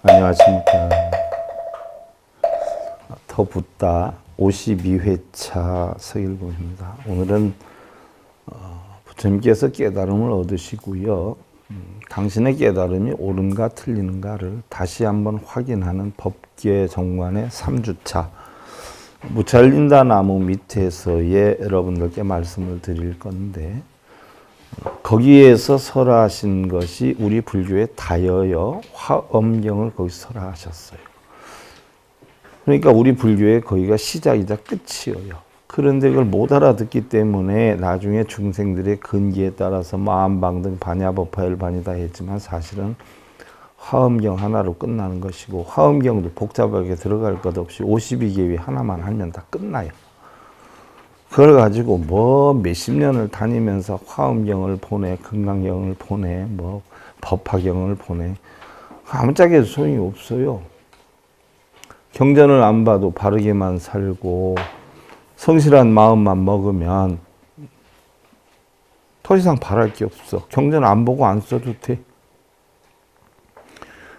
안녕하십니까. 더 붓다 52회차 서일봉입니다. 오늘은 부처님께서 깨달음을 얻으시고요. 당신의 깨달음이 옳은가 틀리는가를 다시 한번 확인하는 법계 정관의 3주차 무찰린다 나무 밑에서의 여러분들께 말씀을 드릴 건데, 거기에서 설하신 것이 우리 불교의 다여여 화엄경을 거기서 설하셨어요. 그러니까 우리 불교의 거기가 시작이자 끝이에요. 그런데 그걸 못 알아듣기 때문에 나중에 중생들의 근기에 따라서 마음방등 반야법화열반이다 했지만 사실은 화엄경 하나로 끝나는 것이고, 화엄경도 복잡하게 들어갈 것 없이 52개위 하나만 하면 다 끝나요. 그걸 가지고 뭐 몇십 년을 다니면서 화엄경을 보내, 금강경을 보내, 뭐 법화경을 보내, 아무짝에 소용이 없어요. 경전을 안 봐도 바르게만 살고 성실한 마음만 먹으면 더 이상 바랄 게 없어. 경전 안 보고 안 써도 돼.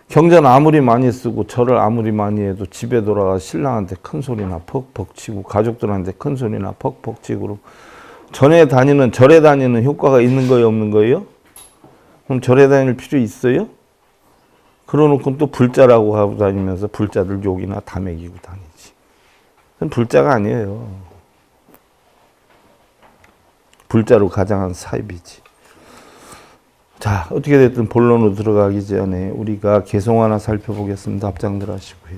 경전 아무리 많이 쓰고 절을 아무리 많이 해도 집에 돌아가 신랑한테 큰 소리나 퍽퍽 치고 가족들한테 큰 소리나 퍽퍽 치고, 절에 다니는 효과가 있는 거예요, 없는 거예요? 그럼 절에 다닐 필요 있어요? 그러놓고 또 불자라고 하고 다니면서 불자들 욕이나 다 먹이고 다니지. 그건 불자가 아니에요. 불자로 가장한 사입이지. 자, 어떻게 됐든 본론으로 들어가기 전에 우리가 개송 하나 살펴보겠습니다. 앞장들 하시고요.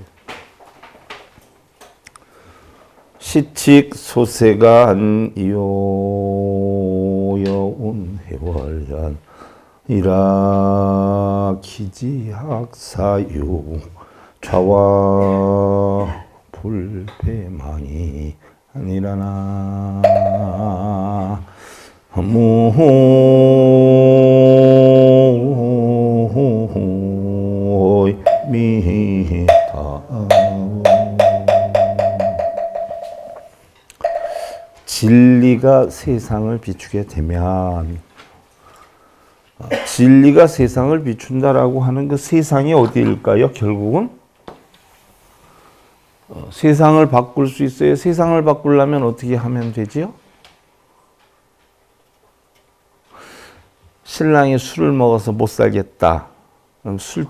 시칙 소세간 이요여운 해월연 이라 기지학사유 좌와 불배망이 아니라나 무미타. 진리가 세상을 비추게 되면, 진리가 세상을 비춘다라고 하는 그 세상이 어디일까요? 결국은 세상을 바꿀 수 있어요. 세상을 바꾸려면 어떻게 하면 되지요? 신랑이 술을 먹어서 못 살겠다. 그럼 술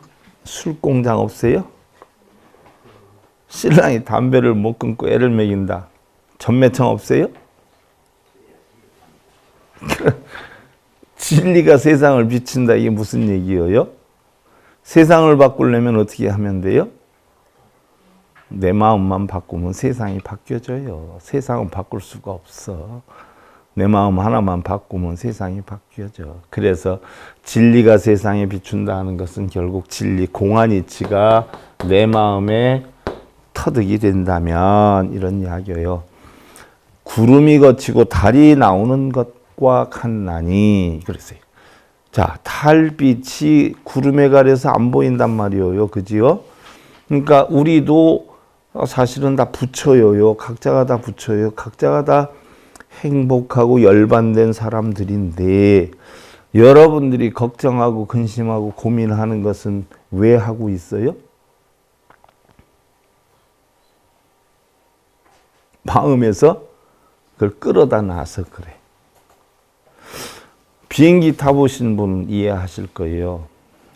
공장 없어요? 신랑이 담배를 못 끊고 애를 먹인다. 전매청 없어요? 진리가 세상을 비춘다, 이게 무슨 얘기예요? 세상을 바꾸려면 어떻게 하면 돼요? 내 마음만 바꾸면 세상이 바뀌어져요. 세상은 바꿀 수가 없어. 내 마음 하나만 바꾸면 세상이 바뀌어져. 그래서 진리가 세상에 비춘다는 것은 결국 진리, 공안이치가 내 마음에 터득이 된다면 이런 이야기예요. 구름이 거치고 달이 나오는 것과 같나니 그랬어요. 자, 달빛이 구름에 가려서 안 보인단 말이에요. 그지요? 그러니까 우리도 사실은 다 부처예요. 각자가 다 부처예요. 각자가 다 행복하고 열반된 사람들인데, 여러분들이 걱정하고 근심하고 고민하는 것은 왜 하고 있어요? 마음에서 그걸 끌어다 놔서 그래. 비행기 타보신 분 이해하실 거예요.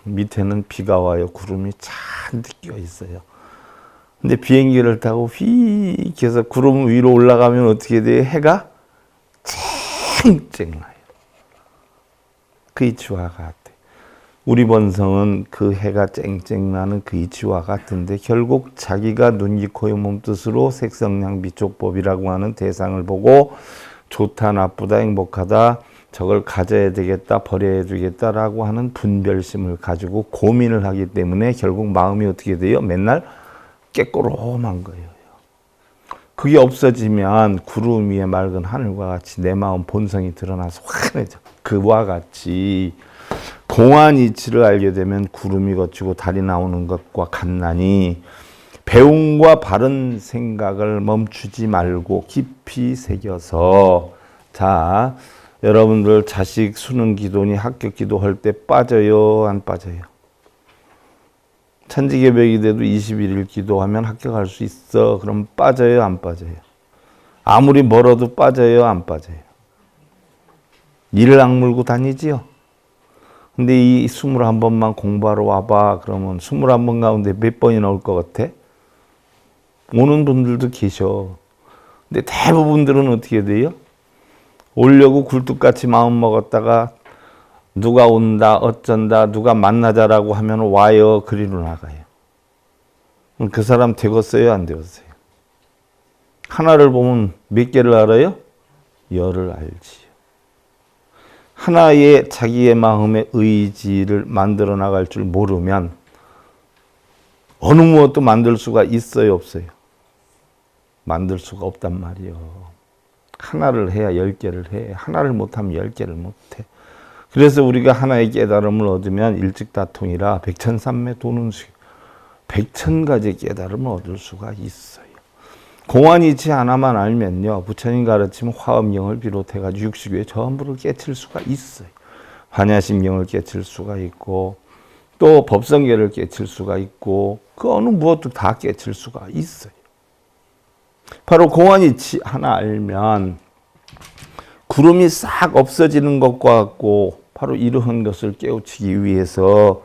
밑에는 비가 와요. 구름이 잔뜩 끼어 있어요. 근데 비행기를 타고 휙 해서 구름 위로 올라가면 어떻게 돼요? 해가 쨍쨍 나요. 그 이치와 같아. 우리 본성은 그 해가 쨍쨍 나는 그 이치와 같은데, 결국 자기가 눈, 귀, 코, 몸 뜻으로 색성량 비촉법이라고 하는 대상을 보고 좋다, 나쁘다, 행복하다, 저걸 가져야 되겠다, 버려야 되겠다라고 하는 분별심을 가지고 고민을 하기 때문에 결국 마음이 어떻게 돼요? 맨날 깨꼬롬한 거예요. 그게 없어지면 구름 위에 맑은 하늘과 같이 내 마음 본성이 드러나서 환해져. 그와 같이 공안 이치를 알게 되면 구름이 거치고 달이 나오는 것과 같나니, 배움과 바른 생각을 멈추지 말고 깊이 새겨서, 자, 여러분들 자식 수능 기도니 합격 기도할 때 빠져요, 안 빠져요? 천지개벽이 돼도 21일 기도하면 합격할 수 있어. 그럼 빠져요, 안 빠져요? 아무리 멀어도 빠져요, 안 빠져요? 이를 악물고 다니지요. 근데 이 21번만 공부하러 와봐. 그러면 21번 가운데 몇 번이 나올 것 같아? 오는 분들도 계셔. 근데 대부분들은 어떻게 돼요? 오려고 굴뚝같이 마음 먹었다가 누가 온다, 어쩐다, 누가 만나자라고 하면 와요, 그리로 나가요. 그 사람 되었어요, 안 되었어요? 하나를 보면 몇 개를 알아요? 열을 알지요. 하나의 자기의 마음의 의지를 만들어 나갈 줄 모르면 어느 무엇도 만들 수가 있어요, 없어요? 만들 수가 없단 말이요. 하나를 해야 10개를 해. 하나를 못하면 10개를 못해. 그래서 우리가 하나의 깨달음을 얻으면 일직다통이라 백천삼매 도는 수, 100,000가지 깨달음을 얻을 수가 있어요. 공안이치 하나만 알면요, 부처님 가르치면 화엄경을 비롯해가지고 육식의 전부를 깨칠 수가 있어요. 반야심경을 깨칠 수가 있고, 또 법성계를 깨칠 수가 있고, 그 어느 무엇도 다 깨칠 수가 있어요. 바로 공안이치 하나 알면 구름이 싹 없어지는 것과 같고, 바로 이러한 것을 깨우치기 위해서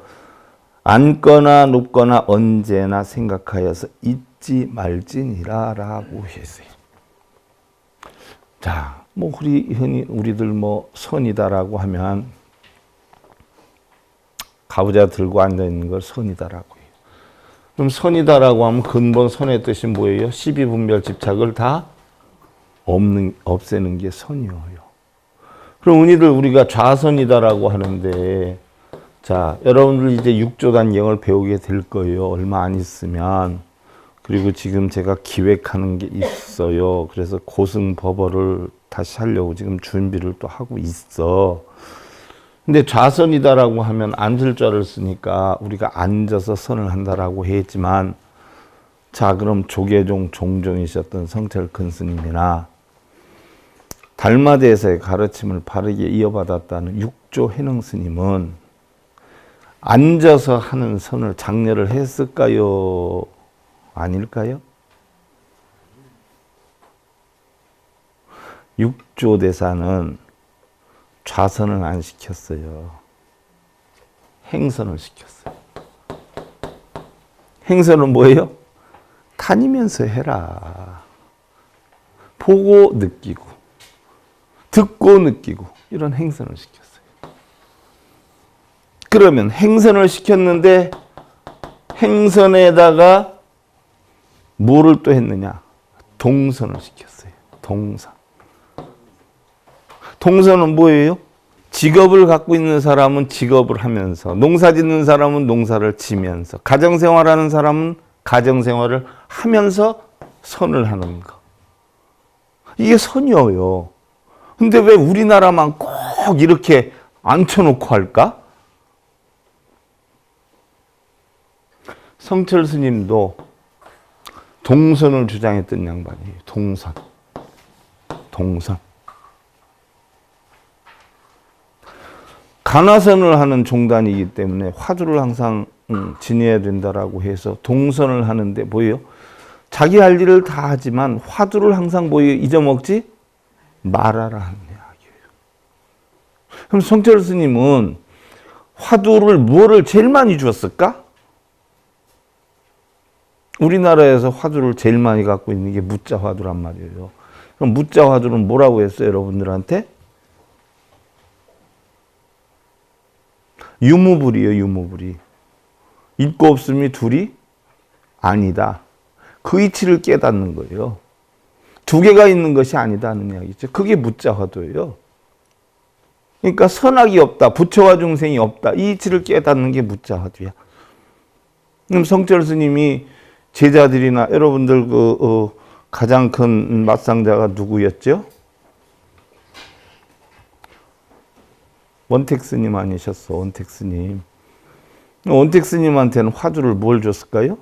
앉거나 눕거나 언제나 생각하여서 잊지 말지니라 라고 했어요. 자, 뭐 흔히 우리들 뭐 선이다라고 하면 가부좌 들고 앉아 있는 걸 선이다라고 해요. 그럼 선이다라고 하면 근본 선의 뜻이 뭐예요? 시비분별 집착을 다 없애는 게 선이에요. 그럼 흔히들 우리가 좌선이다라고 하는데, 자, 여러분들 이제 6조 단경을 배우게 될 거예요. 얼마 안 있으면. 그리고 지금 제가 기획하는 게 있어요. 그래서 고승법어를 다시 하려고 지금 준비를 또 하고 있어. 근데 좌선이다라고 하면 앉을 자를 쓰니까 우리가 앉아서 선을 한다라고 했지만, 자, 그럼 조계종 종종이셨던 성철 큰 스님이나 달마대에서의 가르침을 바르게 이어받았다는 육조 해능 스님은 앉아서 하는 선을 장려를 했을까요? 아닐까요? 육조 대사는 좌선을 안 시켰어요. 행선을 시켰어요. 행선은 뭐예요? 다니면서 해라. 보고 느끼고, 듣고 느끼고, 이런 행선을 시켰어요. 그러면 행선을 시켰는데 행선에다가 뭐를 또 했느냐? 동선을 시켰어요. 동선. 동선은 뭐예요? 직업을 갖고 있는 사람은 직업을 하면서, 농사 짓는 사람은 농사를 지면서, 가정생활하는 사람은 가정생활을 하면서 선을 하는 거. 이게 선이에요. 근데 왜 우리나라만 꼭 이렇게 앉혀놓고 할까? 성철 스님도 동선을 주장했던 양반이에요. 동선. 동선. 간화선을 하는 종단이기 때문에 화두를 항상 지내야 된다라고 해서 동선을 하는데 뭐예요? 자기 할 일을 다 하지만 화두를 항상 뭐예요? 잊어먹지 말아라 하는 이야기예요. 그럼 성철 스님은 화두를 뭐를 제일 많이 주었을까? 우리나라에서 화두를 제일 많이 갖고 있는 게 무자 화두란 말이에요. 그럼 무자 화두는 뭐라고 했어요, 여러분들한테? 유무불이에요, 유무불이. 있고 없음이 둘이 아니다. 그 이치를 깨닫는 거예요. 두 개가 있는 것이 아니다는 이야기죠. 그게 무자 화두예요. 그러니까 선악이 없다, 부처와 중생이 없다, 이 이치를 깨닫는 게 무자 화두야. 그럼 성철 스님이 제자들이나 여러분들 가장 큰 맞상자가 누구였죠? 원택 스님 아니셨어, 원택 스님. 원택 스님한테는 화두를 뭘 줬을까요?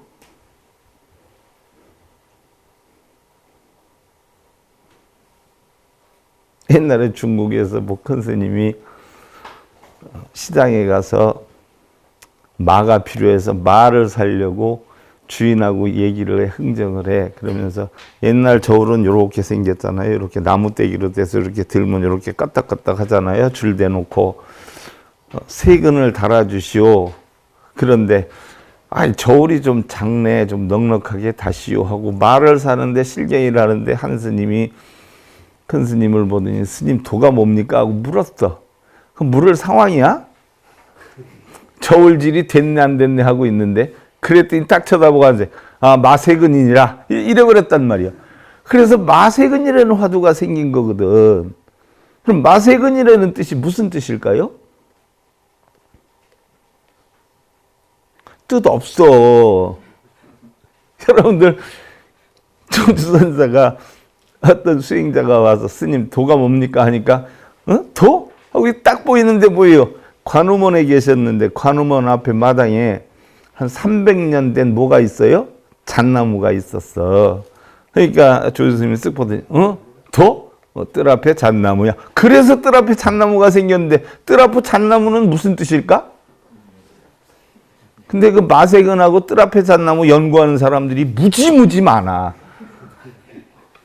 옛날에 중국에서 뭐 큰 스님이 시장에 가서 마가 필요해서 마를 살려고 주인하고 얘기를 해, 흥정을 해. 그러면서 옛날 저울은 이렇게 생겼잖아요. 이렇게 나무떼기로 돼서 이렇게 들면 이렇게 까딱까딱 하잖아요. 줄 대놓고 세근을 달아주시오. 그런데 저울이 좀 작네, 좀 넉넉하게 다시오 하고 말을 사는데 실경이를 하는데 한 스님이 큰 스님을 보더니 스님 도가 뭡니까? 하고 물었어. 그럼 물을 상황이야? 저울질이 됐네 안 됐네 하고 있는데 그랬더니 딱 쳐다보고 앉아. 마세근이니라 이래 그랬단 말이야. 그래서 마세근이라는 화두가 생긴 거거든. 그럼 마세근이라는 뜻이 무슨 뜻일까요? 뜻 없어. 여러분들 조주선사가 어떤 수행자가 와서 스님 도가 뭡니까 하니까 도? 하고 딱 보이는데 뭐예요? 관음원에 계셨는데 관음원 앞에 마당에 한 300년 된 뭐가 있어요? 잣나무가 있었어. 그러니까 조주스님이 쓱 보더니 도? 뜰 앞에 잣나무야. 그래서 뜰 앞에 잣나무가 생겼는데 뜰 앞에 잣나무는 무슨 뜻일까? 근데 그 마세근하고 뜰 앞에 잣나무 연구하는 사람들이 무지무지 많아.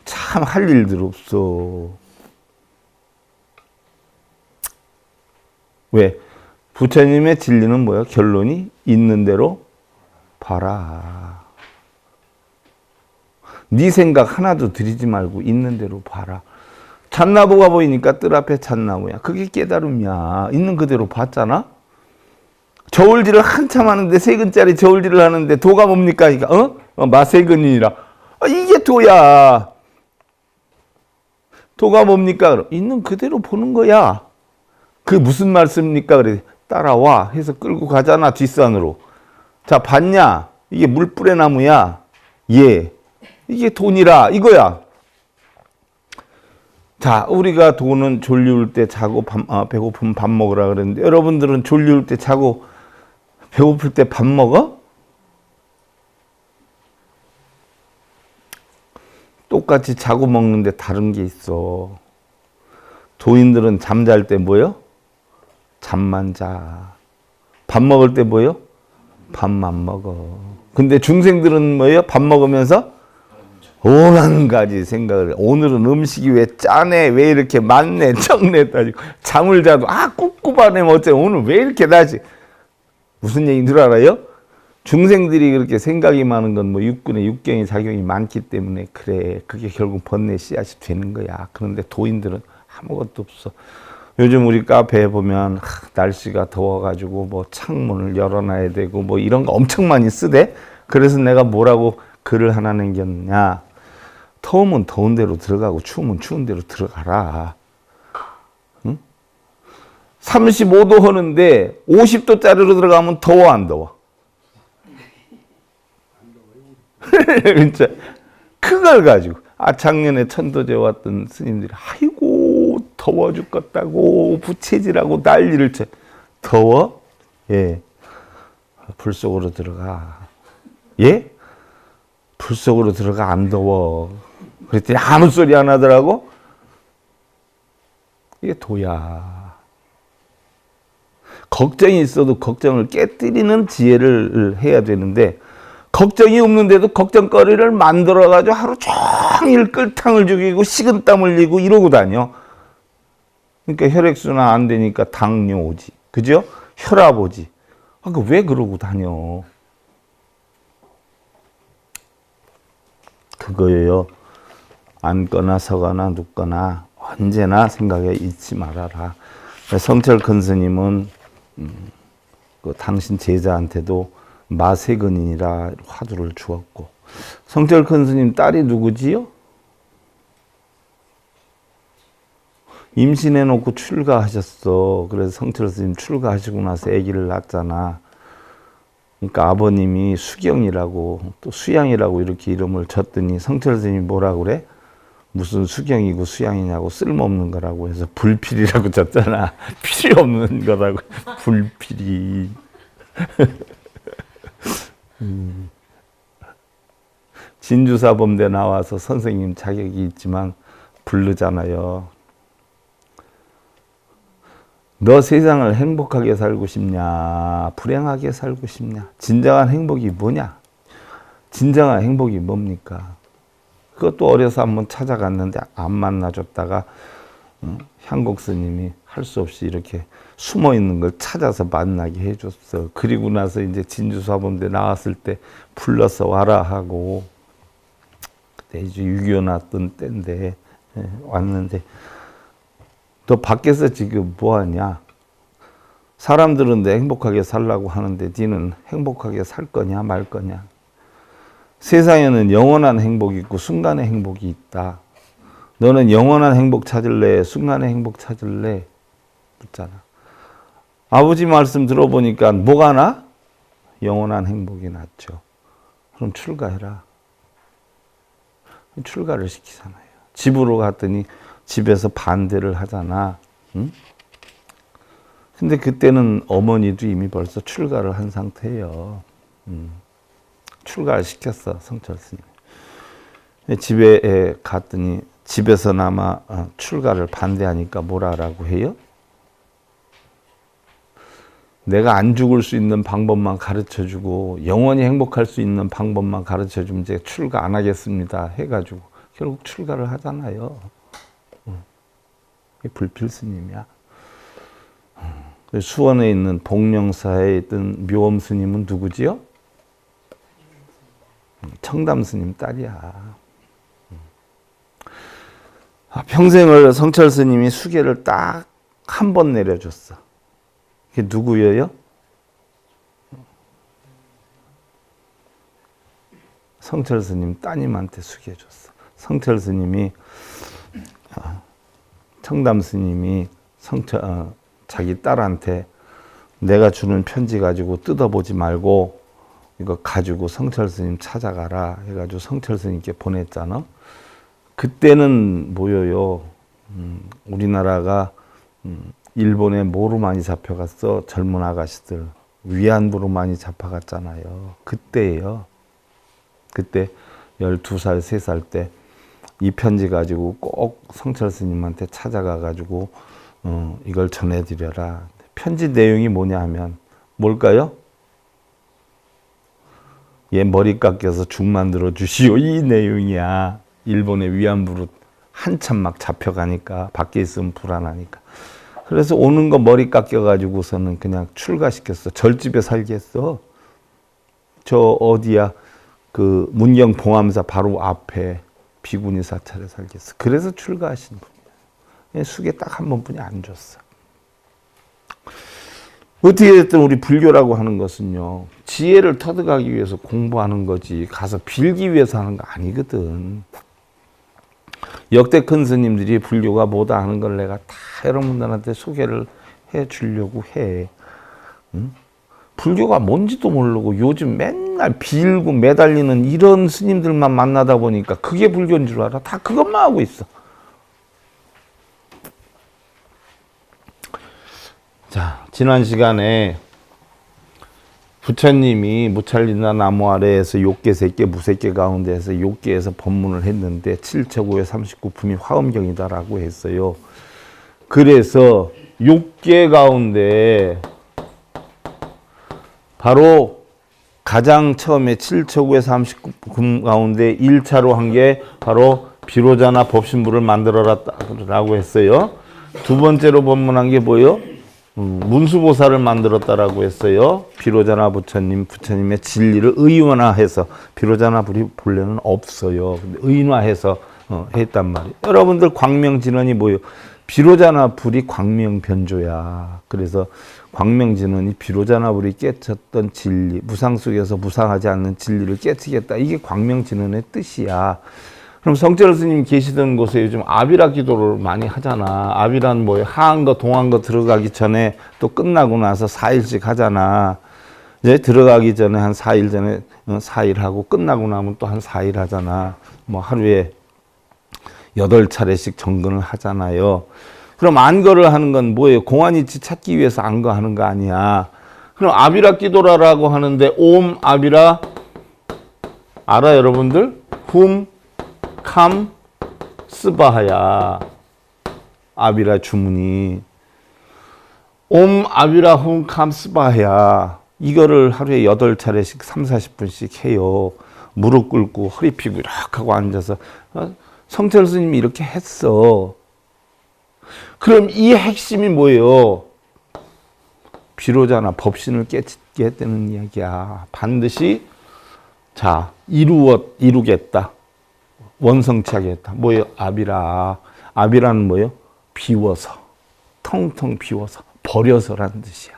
참 할 일들 없어. 왜? 부처님의 진리는 뭐야? 결론이 있는 대로 봐라. 네 생각 하나도 들이지 말고 있는 대로 봐라. 잣나무가 보이니까 뜰 앞에 잣나무야. 그게 깨달음이야. 있는 그대로 봤잖아? 저울질을 한참 하는데 세 근짜리 저울질을 하는데 도가 뭡니까? 그러니까 마세근이라. 이게 도야. 도가 뭡니까? 있는 그대로 보는 거야. 그게 무슨 말씀입니까? 그래. 따라와 해서 끌고 가잖아 뒷산으로. 자 봤냐? 이게 물불의 나무야. 예. 이게 돈이라 이거야. 자 우리가 돈은 졸리울 때 자고 배고프면 밥 먹으라 그랬는데 여러분들은 졸리울 때 자고 배고플 때 밥 먹어? 똑같이 자고 먹는데 다른 게 있어. 도인들은 잠잘 때 뭐요? 잠만 자. 밥 먹을 때 뭐요? 밥만 먹어. 근데 중생들은 뭐예요? 밥 먹으면서 오만 가지 생각을 해. 오늘은 음식이 왜 짜네? 왜 이렇게 많네? 적네? 따지고 잠을 자도 꿉꿉하네. 어째 오늘 왜 이렇게 나지? 무슨 얘기인 줄 알아요? 중생들이 그렇게 생각이 많은 건 뭐 육군의 육경의 작용이 많기 때문에 그래. 그게 결국 번뇌 씨앗이 되는 거야. 그런데 도인들은 아무것도 없어. 요즘 우리 카페에 보면 날씨가 더워가지고 뭐 창문을 열어놔야 되고 뭐 이런 거 엄청 많이 쓰대. 그래서 내가 뭐라고 글을 하나 남겼냐. 더우면 더운 데로 들어가고 추우면 추운 데로 들어가라. 응? 35도 하는데 50도짜리로 들어가면 더워 안 더워? 진짜 그걸 가지고 작년에 천도제 왔던 스님들이 아이고 더워 죽겠다고 부채질하고 난리를 쳐. 더워? 예. 불 속으로 들어가. 예? 불 속으로 들어가 안 더워. 그랬더니 아무 소리 안 하더라고. 이게 도야. 걱정이 있어도 걱정을 깨뜨리는 지혜를 해야 되는데 걱정이 없는데도 걱정거리를 만들어가지고 하루 종일 끌탕을 죽이고 식은땀 흘리고 이러고 다녀. 그러니까 혈액순환 안 되니까 당뇨 오지. 그죠? 혈압 오지. 왜 그러고 다녀? 그거예요. 앉거나 서거나 눕거나 언제나 생각에 잊지 말아라. 성철 큰 스님은 당신 제자한테도 마세근이라 화두를 주었고 성철 큰 스님 딸이 누구지요? 임신해놓고 출가하셨어. 그래서 성철 스님 출가하시고 나서 아기를 낳았잖아. 그러니까 아버님이 수경이라고 또 수양이라고 이렇게 이름을 졌더니 성철 스님이 뭐라고 그래? 무슨 수경이고 수양이냐고 쓸모없는 거라고 해서 불필이라고 졌잖아. 필요 없는 거라고. 불필이. 진주사범대 나와서 선생님 자격이 있지만 부르잖아요. 너 세상을 행복하게 살고 싶냐? 불행하게 살고 싶냐? 진정한 행복이 뭐냐? 진정한 행복이 뭡니까? 그것도 어려서 한번 찾아갔는데 안 만나줬다가 향곡 스님이 할 수 없이 이렇게 숨어 있는 걸 찾아서 만나게 해줬어. 그리고 나서 이제 진주사범대 나왔을 때 불러서 와라 하고, 그때 이제 6.25 났던 때인데 왔는데, 너 밖에서 지금 뭐하냐? 사람들은 내 행복하게 살라고 하는데 니는 행복하게 살 거냐 말 거냐? 세상에는 영원한 행복이 있고 순간의 행복이 있다. 너는 영원한 행복 찾을래? 순간의 행복 찾을래? 묻잖아. 아버지 말씀 들어보니까 뭐가 나? 영원한 행복이 낫죠. 그럼 출가해라. 출가를 시키잖아요. 집으로 갔더니 집에서 반대를 하잖아. 응? 근데 그때는 어머니도 이미 벌써 출가를 한 상태예요. 출가를 시켰어, 성철 스님. 집에 갔더니 집에서나마 출가를 반대하니까 뭐라고 해요? 내가 안 죽을 수 있는 방법만 가르쳐주고 영원히 행복할 수 있는 방법만 가르쳐주면 이제 출가 안 하겠습니다 해가지고 결국 출가를 하잖아요. 불필 스님이야. 수원에 있는 복령사에 있던 묘엄 스님은 누구지요? 청담 스님 딸이야. 평생을 성철 스님이 수계를 딱 한 번 내려줬어. 그게 누구예요? 성철 스님 따님한테 수계해줬어. 성철 스님이 청담 스님이 자기 딸한테 내가 주는 편지 가지고 뜯어보지 말고 이거 가지고 성철 스님 찾아가라 해가지고 성철 스님께 보냈잖아. 그때는 뭐예요? 우리나라가 일본에 뭐로 많이 잡혀갔어? 젊은 아가씨들 위안부로 많이 잡혀갔잖아요. 그때예요. 그때 12살, 3살 때 이 편지 가지고 꼭 성철 스님한테 찾아가 가지고 이걸 전해드려라. 편지 내용이 뭐냐 하면 뭘까요? 얘 머리 깎여서 죽 만들어 주시오, 이 내용이야. 일본의 위안부로 한참 막 잡혀가니까 밖에 있으면 불안하니까. 그래서 오는 거 머리 깎여가지고서는 그냥 출가시켰어. 절집에 살게 했어. 저 어디야, 그 문경 봉암사 바로 앞에 비구니 사찰에 살게 했어. 그래서 출가하신 분이야. 수계 딱 한 번뿐이 안 줬어. 어떻게 됐든 우리 불교라고 하는 것은요, 지혜를 터득하기 위해서 공부하는 거지 가서 빌기 위해서 하는 거 아니거든. 역대 큰 스님들이 불교가 뭐다 하는 걸 내가 다 여러분들한테 소개를 해 주려고 해. 응? 불교가 뭔지도 모르고 요즘 맨날 빌고 매달리는 이런 스님들만 만나다 보니까 그게 불교인 줄 알아. 다 그것만 하고 있어. 자, 지난 시간에 부처님이 무찰리나 나무 아래에서 욕계 세계 무색계 가운데에서 욕계에서 법문을 했는데 7처구의 39품이 화엄경이다라고 했어요. 그래서 욕계 가운데 바로 가장 처음에 7처구의 39품 가운데 1차로 한 게 바로 비로자나 법신부를 만들어라라고 했어요. 두 번째로 법문한 게 뭐예요? 문수보살을 만들었다라고 했어요. 비로자나 부처님의 진리를 의인화해서, 비로자나 불이 본래는 없어요. 근데 의인화해서 했단 말이에요. 여러분들 광명진언이 뭐예요? 비로자나 불이 광명변조야. 그래서 광명진언이 비로자나 불이 깨쳤던 진리, 무상 속에서 무상하지 않는 진리를 깨치겠다. 이게 광명진언의 뜻이야. 그럼 성철 스님 계시던 곳에 요즘 아비라 기도를 많이 하잖아. 아비라는 뭐예요? 하한거 동한거 들어가기 전에 또 끝나고 나서 4일씩 하잖아. 이제 들어가기 전에 한 4일 전에 4일 하고 끝나고 나면 또 한 4일 하잖아. 뭐 하루에 8차례씩 정근을 하잖아요. 그럼 안거를 하는 건 뭐예요? 공안이치 찾기 위해서 안거하는 거 아니야. 그럼 아비라 기도라라고 하는데 옴 아비라 알아 여러분들? 훔 캄 스바하야. 아비라 주문이 옴 아비라훔 캄스바야. 이거를 하루에 8차례씩 3, 40분씩 해요. 무릎 꿇고 허리 펴고 이렇게 하고 앉아서. 성철 스님이 이렇게 했어. 그럼 이 핵심이 뭐예요? 비로자나 법신을 깨닫게 했다는 이야기야. 반드시 자 이루겠다. 원성치하겠다. 뭐예요? 아비라. 아비라는 뭐예요? 비워서. 텅텅 비워서. 버려서라는 뜻이야.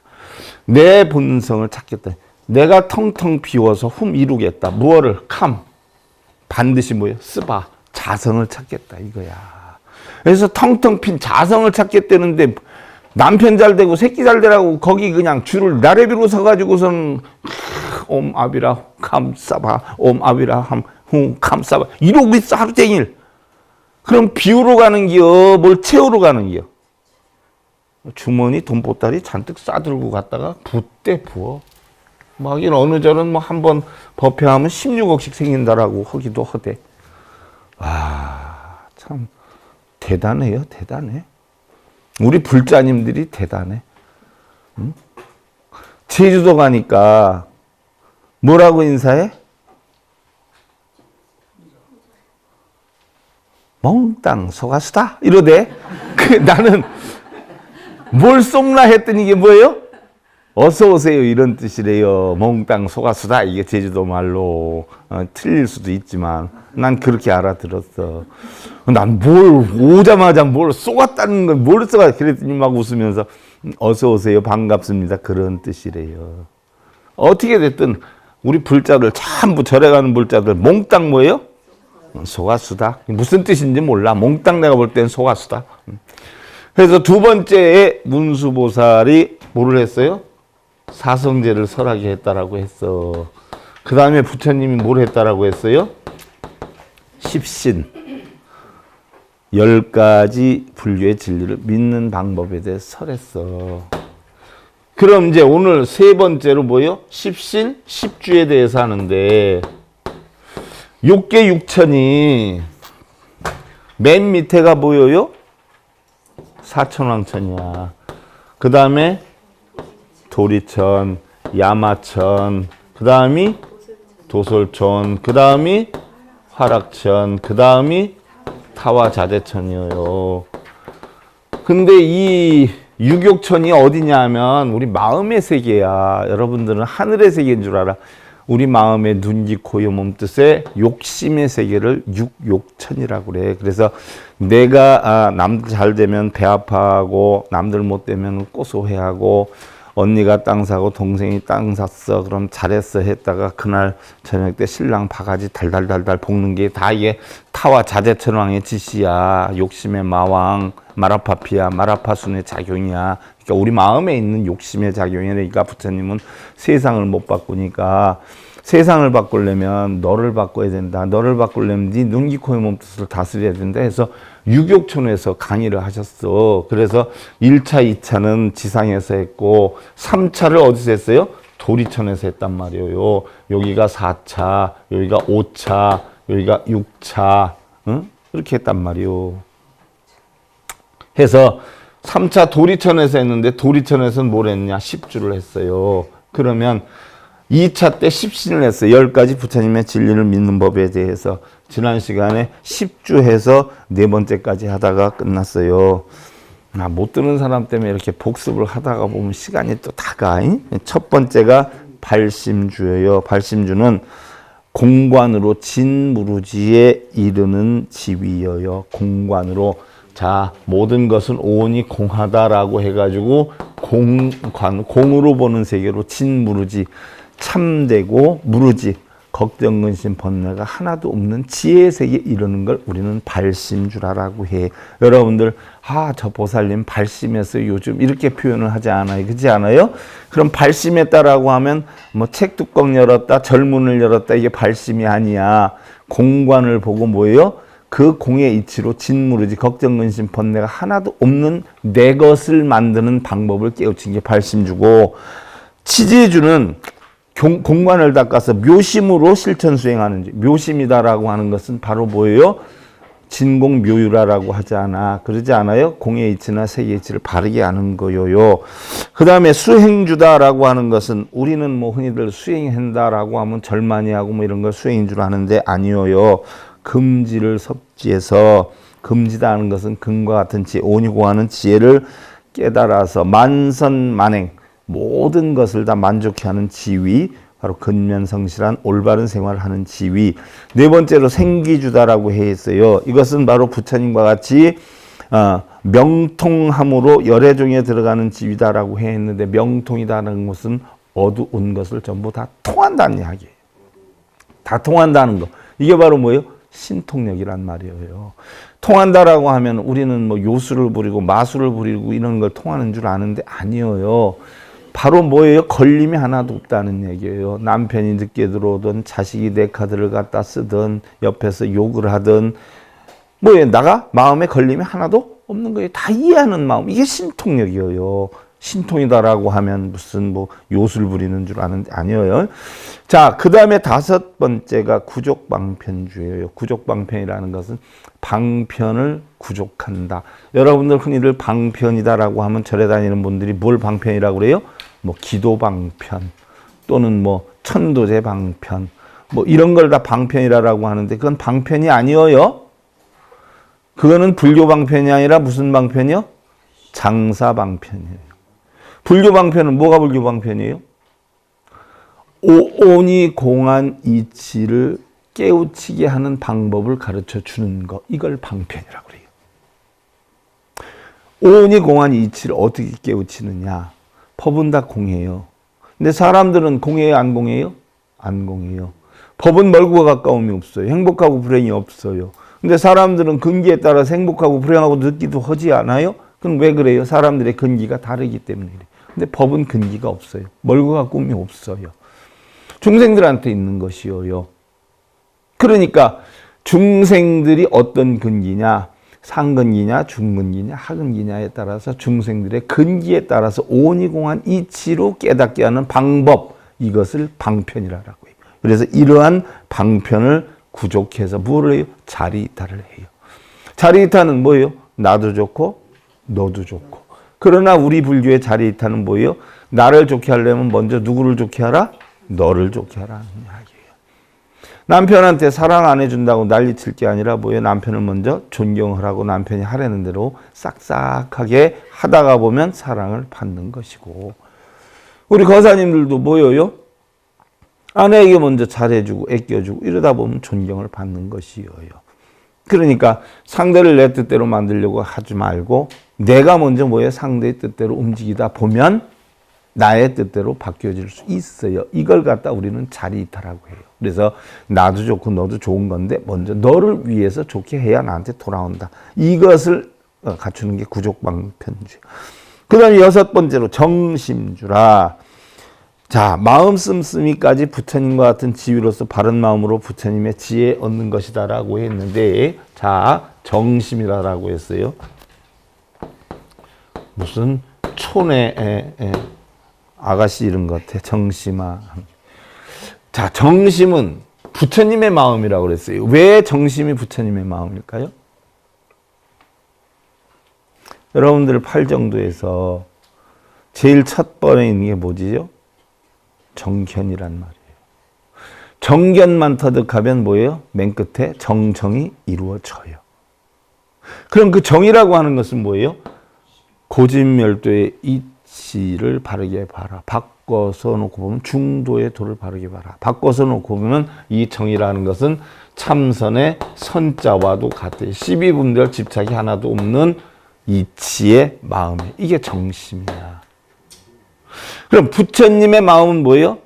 내 본성을 찾겠다. 내가 텅텅 비워서 이루겠다. 무엇을? 캄. 반드시 뭐예요? 스바. 자성을 찾겠다 이거야. 그래서 텅텅 빈 자성을 찾겠다는데 남편 잘 되고 새끼 잘 되라고 거기 그냥 줄을 나래비로 서가지고선 옴 아비라 캄사바 옴 아비라 함 캄사바 이러고 있어 하루 종일. 그럼 비우러 가는 기여? 뭘 채우러 가는 기여? 주머니 돈보따리 잔뜩 싸들고 갔다가 붓대 부어. 막 하긴 어느 절은 뭐 한 번 법회하면 16억씩 생긴다라고 하기도 하대. 와, 참 대단해요, 대단해. 우리 불자님들이 대단해. 응? 제주도 가니까 뭐라고 인사해? 몽땅 속았수다 이러대. 나는 뭘 쏙나 했더니 이게 뭐예요? 어서 오세요 이런 뜻이래요. 몽땅 속았수다 이게 제주도 말로. 틀릴 수도 있지만 난 그렇게 알아들었어. 난 뭘 오자마자 뭘 쏘았다는 걸 뭘 쏘아 그랬더니 막 웃으면서 어서 오세요 반갑습니다 그런 뜻이래요. 어떻게 됐든 우리 불자들 전부 절에 가는 불자들 몽땅 뭐예요? 속았수다. 무슨 뜻인지 몰라. 몽땅 내가 볼 땐 속았수다. 그래서 두 번째에 문수보살이 뭐를 했어요? 사성제를 설하게 했다라고 했어. 그 다음에 부처님이 뭘 했다라고 했어요? 십신. 10가지 불교의 진리를 믿는 방법에 대해 설했어. 그럼 이제 오늘 세 번째로 뭐예요? 십신, 십주에 대해서 하는데, 육계 육천이 맨 밑에가 뭐예요? 사천왕천이야. 그 다음에 도리천, 야마천, 그 다음이 도솔천, 그 다음이 화락천, 그 다음이 타와자재천이에요. 근데 이 육욕천이 어디냐 하면 우리 마음의 세계야. 여러분들은 하늘의 세계인 줄 알아. 우리 마음의 눈, 귀, 코, 여, 몸 뜻의 욕심의 세계를 육욕천이라고 그래. 그래서 내가 남들 잘 되면 배 아파하고 남들 못 되면 고소해하고 언니가 땅 사고 동생이 땅 샀어. 그럼 잘했어 했다가 그날 저녁 때 신랑 바가지 달달달달 볶는 게 다 이게 타와 자재천왕의 짓이야. 욕심의 마왕, 마라파피야, 마라파순의 작용이야. 그러니까 우리 마음에 있는 욕심의 작용이니까 부처님은 세상을 못 바꾸니까 세상을 바꾸려면 너를 바꿔야 된다. 너를 바꾸려면 네 눈, 귀, 코, 몸 뜻을 다스려야 된다 해서 육욕촌에서 강의를 하셨어. 그래서 1차, 2차는 지상에서 했고 3차를 어디서 했어요? 도리천에서 했단 말이에요. 여기가 4차, 여기가 5차, 여기가 6차 응? 이렇게 했단 말이에요. 해서 3차 도리천에서 했는데 도리천에서는 뭘 했냐? 10주를 했어요. 그러면 2차 때 10신을 했어요. 10가지 부처님의 진리를 믿는 법에 대해서. 지난 시간에 10주 해서 네 번째까지 하다가 끝났어요. 못 듣는 사람 때문에 이렇게 복습을 하다가 보면 시간이 또 다가. 첫 번째가 발심주예요. 발심주는 공관으로 진무루지에 이르는 지위여요. 공관으로. 자, 모든 것은 오온이 공하다라고 해가지고 공으로 보는 세계로 진무루지. 참되고 무르지 걱정 근심 번뇌가 하나도 없는 지혜의 세계에 이르는 걸 우리는 발심주라고 해. 여러분들 저 보살님 발심했어요 요즘 이렇게 표현을 하지 않아요. 그렇지 않아요? 그럼 발심했다라고 하면 뭐 책 뚜껑 열었다 절문을 열었다 이게 발심이 아니야. 공관을 보고 뭐예요? 그 공의 이치로 진무르지 걱정 근심 번뇌가 하나도 없는 내 것을 만드는 방법을 깨우친 게 발심주고, 치지주는 공관을 닦아서 묘심으로 실천 수행하는 지. 묘심이다라고 하는 것은 바로 뭐예요? 진공묘유라라고 하지 않아. 그러지 않아요? 공의 이치나 세계 이치를 바르게 아는 거요요. 그 다음에 수행주다라고 하는 것은 우리는 뭐 흔히들 수행한다라고 하면 절만히 하고 뭐 이런 걸 수행인 줄 아는데 아니요요. 금지를 섭지해서 금지다 하는 것은 금과 같은 지혜, 오니공하는 지혜를 깨달아서 만선만행 모든 것을 다 만족해 하는 지위, 바로 근면성실한 올바른 생활을 하는 지위. 네 번째로 생기주다라고 했어요. 이것은 바로 부처님과 같이 명통함으로 열애종에 들어가는 지위다라고 했는데, 명통이다는 것은 어두운 것을 전부 다 통한다는 이야기예요. 다 통한다는 거. 이게 바로 뭐예요? 신통력이란 말이에요. 통한다라고 하면 우리는 뭐 요술을 부리고 마술을 부리고 이런 걸 통하는 줄 아는데 아니에요. 바로 뭐예요? 걸림이 하나도 없다는 얘기예요. 남편이 늦게 들어오든 자식이 내 카드를 갖다 쓰든 옆에서 욕을 하든 뭐예요? 나가 마음에 걸림이 하나도 없는 거예요. 다 이해하는 마음. 이게 신통력이에요. 신통이다라고 하면 무슨 뭐 요술 부리는 줄 아는데 아니에요. 자, 그 다음에 다섯 번째가 구족방편주예요. 구족방편이라는 것은 방편을 구족한다. 여러분들 흔히들 방편이다라고 하면 절에 다니는 분들이 뭘 방편이라고 그래요? 뭐 기도방편 또는 뭐 천도제 방편 뭐 이런 걸 다 방편이라고 하는데 그건 방편이 아니에요. 그거는 불교 방편이 아니라 무슨 방편이요? 장사 방편이에요. 불교 방편은 뭐가 불교 방편이에요? 오온이 공한 이치를 깨우치게 하는 방법을 가르쳐 주는 거. 이걸 방편이라고 그래요. 오온이 공한 이치를 어떻게 깨우치느냐. 법은 다 공해요. 근데 사람들은 공해요, 안 공해요? 안 공해요. 법은 멀고 가까움이 없어요. 행복하고 불행이 없어요. 근데 사람들은 근기에 따라서 행복하고 불행하고 늦기도 하지 않아요? 그럼 왜 그래요? 사람들의 근기가 다르기 때문에 그래요. 근데 법은 근기가 없어요. 멀고 가까움이 없어요. 중생들한테 있는 것이요. 그러니까 중생들이 어떤 근기냐, 상근기냐, 중근기냐, 하근기냐에 따라서 중생들의 근기에 따라서 오니공한 이치로 깨닫게 하는 방법, 이것을 방편이라고 해요. 그래서 이러한 방편을 구족해서 뭐를 해요? 자리이탈을 해요. 자리이탈은 뭐예요? 나도 좋고 너도 좋고. 그러나 우리 불교의 자리이탈은 뭐예요? 나를 좋게 하려면 먼저 누구를 좋게 하라? 너를 좋게 하라는 이야기예요. 남편한테 사랑 안 해준다고 난리칠 게 아니라 뭐예요? 남편을 먼저 존경하라고 남편이 하라는 대로 싹싹하게 하다가 보면 사랑을 받는 것이고, 우리 거사님들도 뭐예요? 아내에게 먼저 잘해주고 애껴주고 이러다 보면 존경을 받는 것이에요. 그러니까 상대를 내 뜻대로 만들려고 하지 말고 내가 먼저 뭐예요? 상대의 뜻대로 움직이다 보면 나의 뜻대로 바뀌어질 수 있어요. 이걸 갖다 우리는 자리이탈하고 해요. 그래서 나도 좋고 너도 좋은 건데 먼저 너를 위해서 좋게 해야 나한테 돌아온다. 이것을 갖추는 게 구족방편주. 그 다음에 여섯 번째로 정심주라. 자, 마음 씀씀이까지 부처님과 같은 지위로서 바른 마음으로 부처님의 지혜 얻는 것이다라고 했는데, 자, 정심이라고 했어요. 무슨 촌에 아가씨 이런 것 같아. 정심아. 자, 정심은 부처님의 마음이라고 그랬어요. 왜 정심이 부처님의 마음일까요? 여러분들 팔정도에서 제일 첫 번에 있는 게 뭐지요? 정견이란 말이에요. 정견만 터득하면 뭐예요? 맨 끝에 정정이 이루어져요. 그럼 그 정이라고 하는 것은 뭐예요? 고진멸도의 이치를 바르게 봐라. 바꿔서 놓고 보면 중도의 도를 바르게 봐라. 바꿔서 놓고 보면 이 정이라는 것은 참선의 선자와도 같아요. 12분별 집착이 하나도 없는 이치의 마음이에요. 이게 정심이야. 그럼 부처님의 마음은 뭐예요?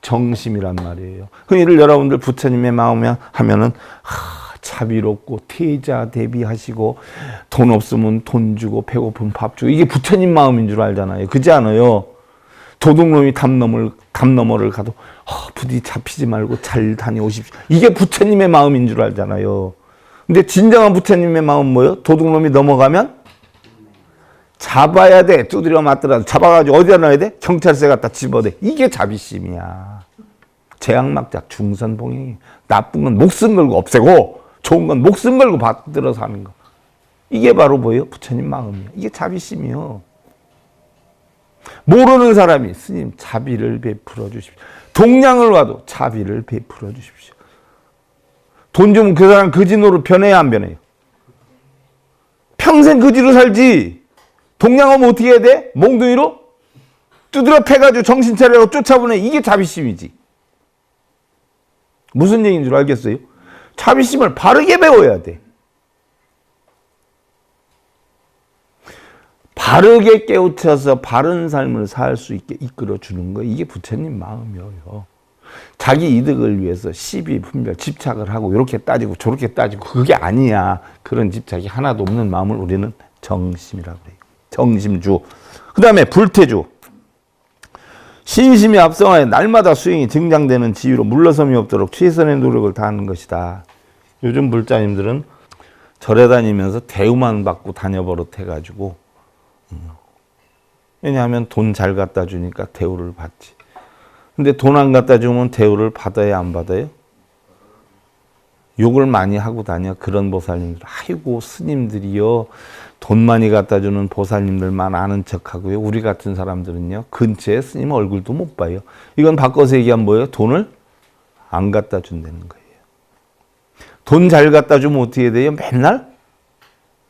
정심이란 말이에요. 흔히들 여러분들 부처님의 마음 하면은 자비롭고 태자 대비하시고 돈 없으면 돈 주고 배고프면 밥 주고 이게 부처님 마음인 줄 알잖아요. 그렇지 않아요? 도둑놈이 담 너머를 가도 부디 잡히지 말고 잘 다녀오십시오. 이게 부처님의 마음인 줄 알잖아요. 근데 진정한 부처님의 마음은 뭐예요? 도둑놈이 넘어가면 잡아야 돼. 두드려 맞더라도 잡아가지고 어디다 넣어야 돼? 경찰서에 갖다 집어대. 이게 자비심이야. 재앙막작 중선봉행이 나쁜 건 목숨 걸고 없애고 좋은 건 목숨 걸고 받들어서 하는 거. 이게 바로 뭐예요? 부처님 마음이에요. 이게 자비심이요. 모르는 사람이 스님 자비를 베풀어 주십시오. 동량을 와도 자비를 베풀어 주십시오. 돈 주면 그 사람 거지노로 변해야 안 변해요? 평생 거지로 살지. 동량하면 어떻게 해야 돼? 몽둥이로 두드려 패가지고 정신 차리라고 쫓아보내. 이게 자비심이지. 무슨 얘기인 줄 알겠어요? 자비심을 바르게 배워야 돼. 바르게 깨우쳐서 바른 삶을 살 수 있게 이끌어주는 거, 이게 부처님 마음이에요. 자기 이득을 위해서 시비, 분별, 집착을 하고 이렇게 따지고 저렇게 따지고 그게 아니야. 그런 집착이 하나도 없는 마음을 우리는 정심이라고 해요. 정심주. 그 다음에 불태주. 신심이 앞성하여 날마다 수행이 증장되는 지위로 물러섬이 없도록 최선의 노력을 다하는 것이다. 요즘 불자님들은 절에 다니면서 대우만 받고 다녀버릇해가지고, 왜냐하면 돈 잘 갖다 주니까 대우를 받지. 근데 돈 안 갖다 주면 대우를 받아야 안 받아요? 욕을 많이 하고 다녀. 그런 보살님들. 아이고 스님들이요, 돈 많이 갖다 주는 보살님들만 아는 척하고요, 우리 같은 사람들은요 근처에 스님 얼굴도 못 봐요. 이건 바꿔서 얘기하면 뭐예요? 돈을 안 갖다 준다는 거예요. 돈 잘 갖다 주면 어떻게 돼요? 맨날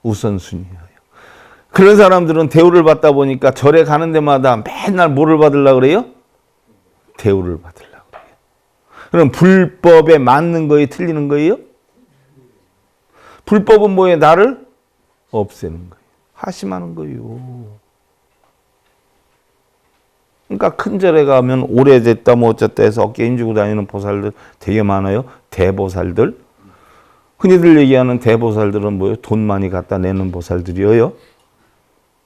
우선순위예요. 그런 사람들은 대우를 받다 보니까 절에 가는 데마다 맨날 뭐를 받으려고 그래요? 대우를 받으려고 그래요. 그럼 불법에 맞는 거예요? 틀리는 거예요? 불법은 뭐예요? 나를 없애는 거예요. 하심하는 거예요. 그러니까 큰 절에 가면 오래됐다 뭐 어쨌다 해서 어깨 힘주고 다니는 보살들 되게 많아요. 대보살들. 흔히들 얘기하는 대보살들은 뭐예요? 돈 많이 갖다 내는 보살들이에요.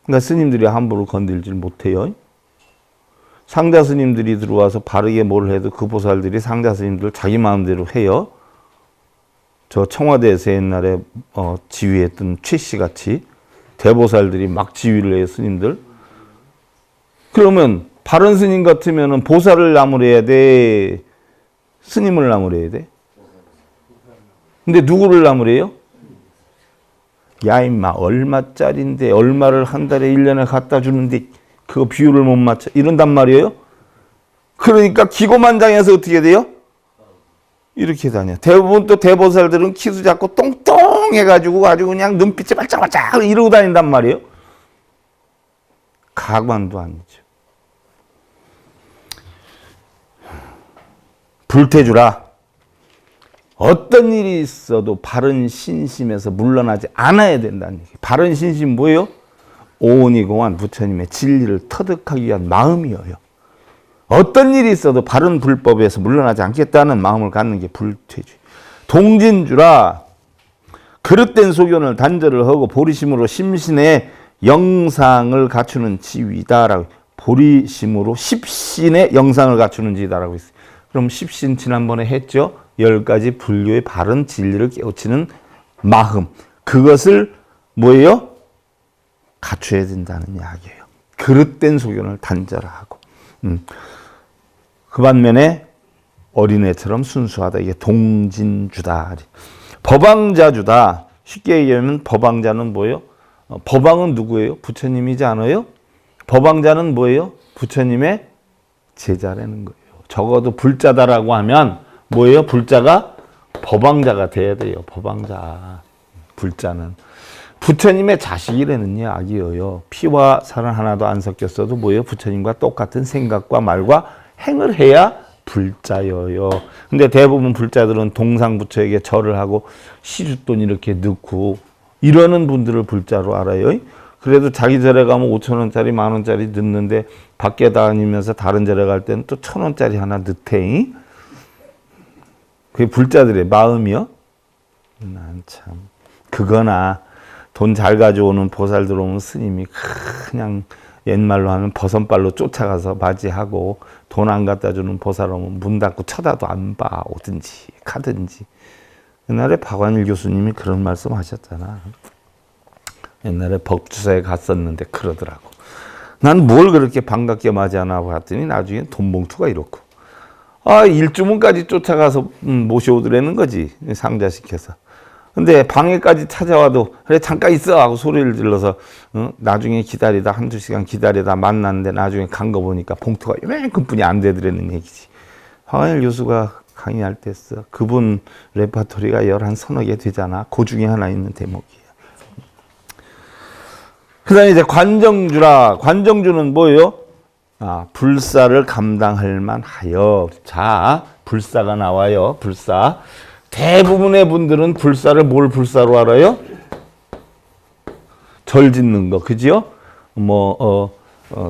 그러니까 스님들이 함부로 건들질 못해요. 상자 스님들이 들어와서 바르게 뭘 해도 그 보살들이 상자 스님들 자기 마음대로 해요. 저 청와대에서 옛날에 지휘했던 최 씨 같이 대보살들이 막 지휘를 해요, 스님들. 그러면 바른 스님 같으면은 보살을 나무래야 돼? 스님을 나무래야 돼? 근데 누구를 나무래요? 야 임마 얼마짜린데 얼마를 한 달에 1년에 갖다 주는데 그거 비율을 못 맞춰 이런단 말이에요. 그러니까 기고만장해서 어떻게 돼요? 이렇게 다녀. 대부분 또 대보살들은 키수 잡고 똥똥해가지고 아주 그냥 눈빛이 반짝반짝 이러고 다닌단 말이에요. 가관도 아니죠. 불태주라. 어떤 일이 있어도 바른 신심에서 물러나지 않아야 된다는 얘기. 바른 신심 뭐예요? 오온이공한 부처님의 진리를 터득하기 위한 마음이에요. 어떤 일이 있어도 바른 불법에서 물러나지 않겠다는 마음을 갖는 게 불퇴주. 동진주라. 그릇된 소견을 단절을 하고 보리심으로 심신의 영상을 갖추는 지위다라고. 보리심으로 십신의 영상을 갖추는 지위다라고 했어요. 그럼 십신 지난번에 했죠. 10가지 불교의 바른 진리를 깨우치는 마음. 그것을 뭐예요? 갖춰야 된다는 이야기예요. 그릇된 소견을 단절하고. 그 반면에 어린애처럼 순수하다. 이게 동진주다. 법왕자주다. 쉽게 얘기하면 법왕자는 뭐예요? 법왕은 누구예요? 부처님이지 않아요? 법왕자는 뭐예요? 부처님의 제자라는 거예요. 적어도 불자다라고 하면 뭐예요? 불자가 법왕자가 돼야 돼요. 법왕자. 불자는. 부처님의 자식이라는 이야기예요. 피와 살은 하나도 안 섞였어도 뭐예요? 부처님과 똑같은 생각과 말과 행을 해야 불자여요. 근데 대부분 불자들은 동상부처에게 절을 하고 시주돈 이렇게 넣고 이러는 분들을 불자로 알아요. 그래도 자기 절에 가면 5,000원짜리, 10,000원짜리 넣는데 밖에 다니면서 다른 절에 갈 때는 또 1,000원짜리 하나 넣대. 그게 불자들의 마음이요. 난 참 그거나 돈 잘 가져오는 보살 들어오면 스님이 그냥 옛말로 하면 버선발로 쫓아가서 맞이하고 돈 안 갖다 주는 보살 오면 문 닫고 쳐다도 안 봐. 오든지 가든지. 옛날에 박완일 교수님이 그런 말씀 하셨잖아. 옛날에 법주사에 갔었는데 그러더라고. 난 뭘 그렇게 반갑게 맞이하나 봤더니 나중에 돈 봉투가 이렇고. 아, 일주문까지 쫓아가서 모셔오더라는 거지. 상자시켜서. 근데 방에까지 찾아와도 그래 잠깐 있어 하고 소리를 질러서 나중에 기다리다 한두 시간 기다리다 만났는데 나중에 간 거 보니까 봉투가 이만큼 뿐이 안 되더라는 얘기지. 황하일 교수가 강의할 때 했어. 그분 레파토리가 11 서너 개 되잖아. 그 중에 하나 있는 대목이에요. 그 다음에 이제 관정주라. 관정주는 뭐예요? 불사를 감당할 만하여. 자, 불사가 나와요. 불사. 대부분의 분들은 불사를 뭘 불사로 알아요? 절 짓는 거, 그지요?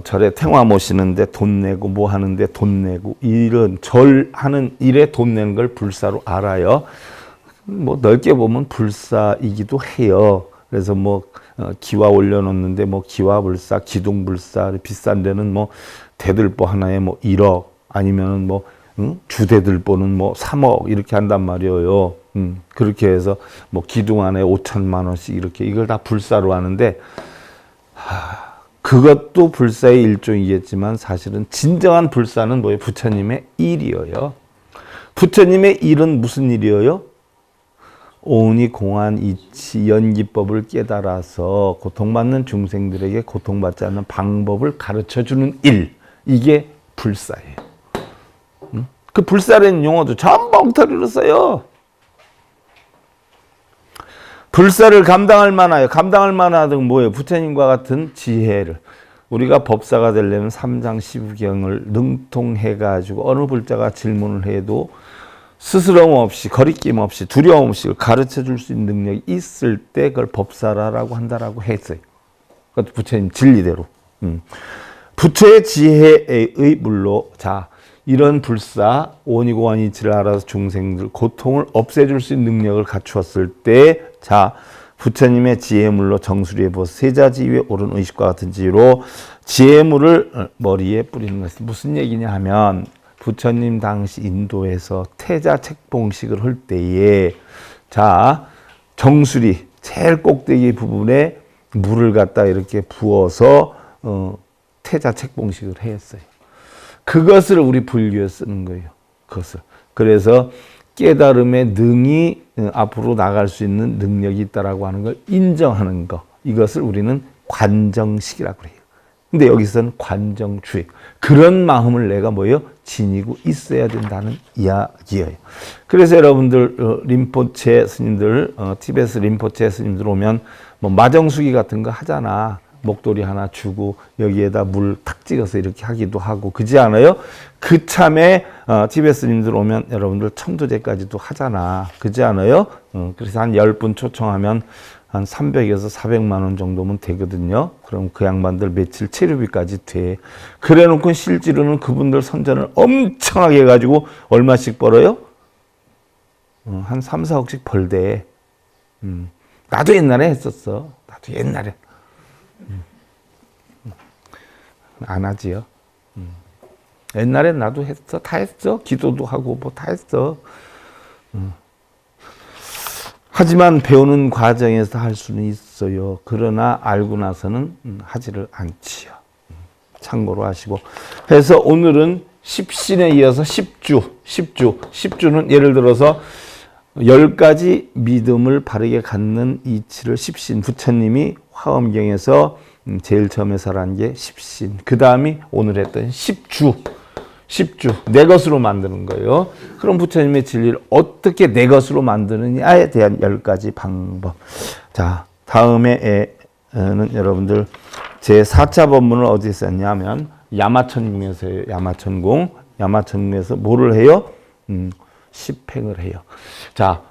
절에 탱화 모시는데 돈 내고 뭐 하는데 돈 내고 이런 절하는 일에 돈 내는 걸 불사로 알아요. 뭐 넓게 보면 불사이기도 해요. 그래서 기와 올려놓는데 기와불사, 기둥불사, 비싼 데는 대들보 하나에 1억 아니면은 주대들보는 3억 이렇게 한단 말이에요. 그렇게 해서 기둥 안에 5천만 원씩 이렇게 이걸 다 불사로 하는데 그것도 불사의 일종이겠지만 사실은 진정한 불사는 뭐예요? 부처님의 일이에요. 부처님의 일은 무슨 일이에요? 오온이 공한 이치 연기법을 깨달아서 고통받는 중생들에게 고통받지 않는 방법을 가르쳐주는 일. 이게 불사예요. 그 불사라는 용어도 전부 엉터리로 써요. 불사를 감당할 만하여. 감당할 만하든 뭐예요? 부처님과 같은 지혜를. 우리가 법사가 되려면 3장 15경을 능통해가지고 어느 불자가 질문을 해도 스스럼 없이 거리낌 없이 두려움 없이 가르쳐줄 수 있는 능력이 있을 때 그걸 법사라고 한다라고 했어요. 그것도 부처님 진리대로. 부처의 지혜의 물로 자 이런 불사 오니고환이치를 알아서 중생들 고통을 없애줄 수 있는 능력을 갖추었을 때 자 부처님의 지혜물로 정수리에 부어 세자지 위에 오른 의식과 같은 지혜로 지혜물을 머리에 뿌리는 것이 무슨 얘기냐 하면 부처님 당시 인도에서 태자 책봉식을 할 때에 자 정수리 제일 꼭대기 부분에 물을 갖다 이렇게 부어서 태자 책봉식을 했어요. 그것을 우리 불교에 쓰는 거예요. 그것을. 그래서 깨달음의 능이 앞으로 나갈 수 있는 능력이 있다라고 하는 걸 인정하는 거. 이것을 우리는 관정식이라고 그래요. 근데 여기서는 관정주의. 그런 마음을 내가 뭐예요? 지니고 있어야 된다는 이야기예요. 그래서 여러분들 림포체 스님들, 티베트 림포체 스님들 오면 마정수기 같은 거 하잖아. 목도리 하나 주고 여기에다 물 탁 찍어서 이렇게 하기도 하고 그지 않아요? 그 참에 티베트 스님들 오면 여러분들 천도제까지도 하잖아. 그지 않아요? 그래서 한 10분 초청하면 한 300에서 400만 원 정도면 되거든요. 그럼 그 양반들 며칠 체류비까지 돼. 그래 놓고 실제로는 그분들 선전을 엄청나게 해가지고 얼마씩 벌어요? 한 3, 4억씩 벌대. 나도 옛날에 했었어. 나도 옛날에. 안 하지요. 옛날에 나도 했어. 다 했어. 기도도 하고 뭐 다 했어. 하지만 배우는 과정에서 할 수는 있어요. 그러나 알고 나서는 하지를 않지요. 참고로 하시고. 그래서 오늘은 십신에 이어서 십주는 예를 들어서 10가지 믿음을 바르게 갖는 이치를 십신, 부처님이 화엄경에서 제일 처음에 설한 게 십신, 그 다음이 오늘 했던 십주, 내 것으로 만드는 거예요. 그럼 부처님의 진리를 어떻게 내 것으로 만드느냐에 대한 10가지 방법. 자, 다음에는 여러분들 제 4차 법문을 어디에 썼냐면 야마천궁에서 해요. 야마천궁에서 뭐를 해요? 십행을 해요. 자,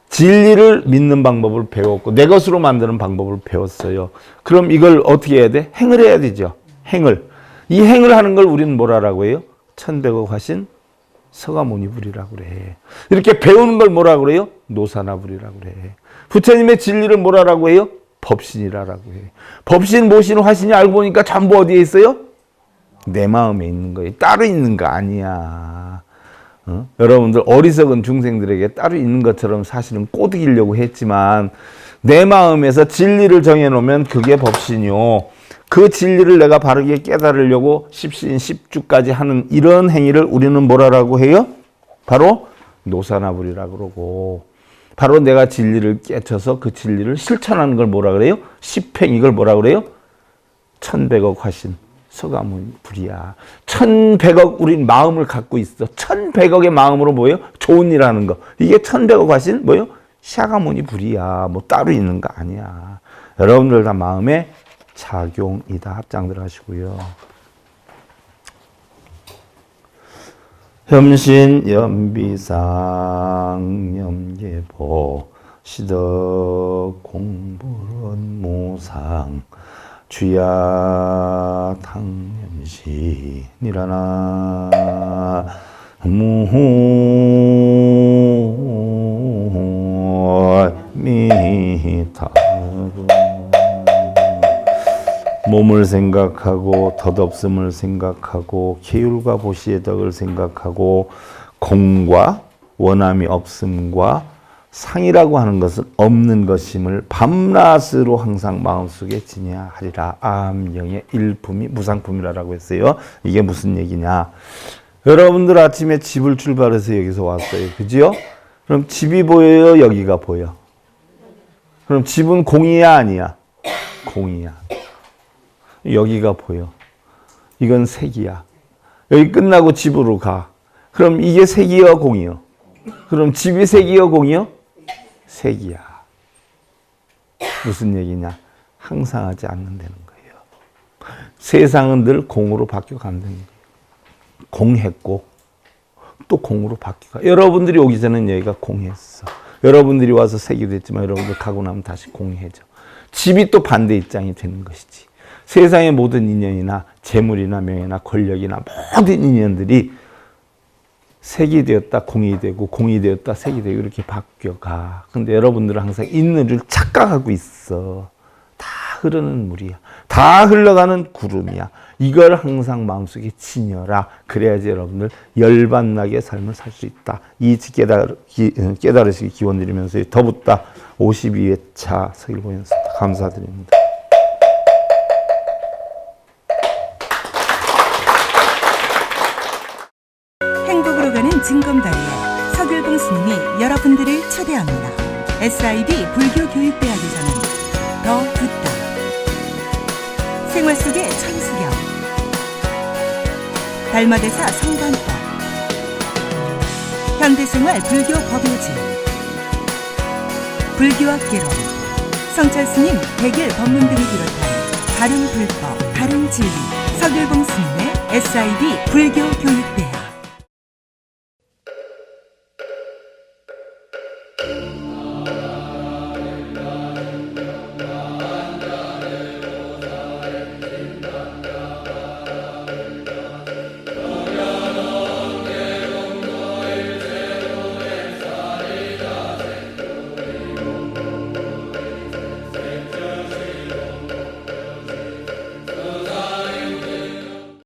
진리를 믿는 방법을 배웠고 내 것으로 만드는 방법을 배웠어요. 그럼 이걸 어떻게 해야 돼? 행을 해야 되죠. 이 행을 하는 걸 우리는 뭐라고 해요? 천백억 화신 서가모니불이라고 그래. 이렇게 배우는 걸 뭐라고 그래요? 노사나불이라고 그래. 부처님의 진리를 뭐라고 해요? 법신이라고 해. 법신, 모신, 화신이 알고 보니까 전부 어디에 있어요? 내 마음에 있는 거예요. 따로 있는 거 아니야. 여러분들 어리석은 중생들에게 따로 있는 것처럼 사실은 꼬드기려고 했지만 내 마음에서 진리를 정해놓으면 그게 법신이요. 그 진리를 내가 바르게 깨달으려고 십신, 십주까지 하는 이런 행위를 우리는 뭐라고 해요? 바로 노사나불이라고 그러고 바로 내가 진리를 깨쳐서 그 진리를 실천하는 걸 뭐라 그래요? 십행. 이걸 뭐라 그래요? 1100억 화신 서가모니 불이야. 1100억 우린 마음을 갖고 있어. 1100억의 마음으로 뭐예요? 좋은 일 하는 거. 이게 1100억 화신 뭐예요? 샤가모니 불이야. 뭐 따로 있는 거 아니야. 여러분들 다 마음의 작용이다. 합장들 하시고요. 염신 염비상 염계보 시덕 공불은 모상 주야 당연시 니라나 무미타고 몸을 생각하고 덧없음을 생각하고 계율과 보시의 덕을 생각하고 공과 원함이 없음과 상이라고 하는 것은 없는 것임을 밤낮으로 항상 마음속에 지녀하리라. 암영의 일품이 무상품이라고 했어요. 이게 무슨 얘기냐? 여러분들 아침에 집을 출발해서 여기서 왔어요. 그죠? 그럼 집이 보여요? 여기가 보여? 그럼 집은 공이야 아니야? 공이야. 여기가 보여. 이건 색이야. 여기 끝나고 집으로 가. 그럼 이게 색이요, 공이요? 그럼 집이 색이요, 공이요? 색이야. 무슨 얘기냐? 항상 하지 않는다는 거예요. 세상은 늘 공으로 바뀌어간다는 거예요. 공했고 또 공으로 바뀌어가. 여러분들이 오기 전엔 여기가 공했어. 여러분들이 와서 색이 됐지만 여러분들 가고 나면 다시 공해져. 집이 또 반대 입장이 되는 것이지. 세상의 모든 인연이나 재물이나 명예나 권력이나 모든 인연들이 색이 되었다 공이 되고 공이 되었다 색이 되고 이렇게 바뀌어가. 근데 여러분들은 항상 있는 줄 착각하고 있어. 다 흐르는 물이야. 다 흘러가는 구름이야. 이걸 항상 마음속에 지녀라. 그래야지 여러분들 열반나게 삶을 살 수 있다. 이 깨달으시기 기원드리면서 더붓다 52회차 서일보였습니다. 감사드립니다. 행복으로 가는 징검다리에 서길봉 스님이 여러분들을 초대합니다. SIB 불교교육대학에서는 더 듣다, 생활 속의 천수경, 달마대사 성관법, 현대생활 불교 법요지, 불교학개론, 성찰스님 백일 법문 등을 비롯한 다른 불법, 다른 진리, 서길봉 스님의 SIB 불교교육대학.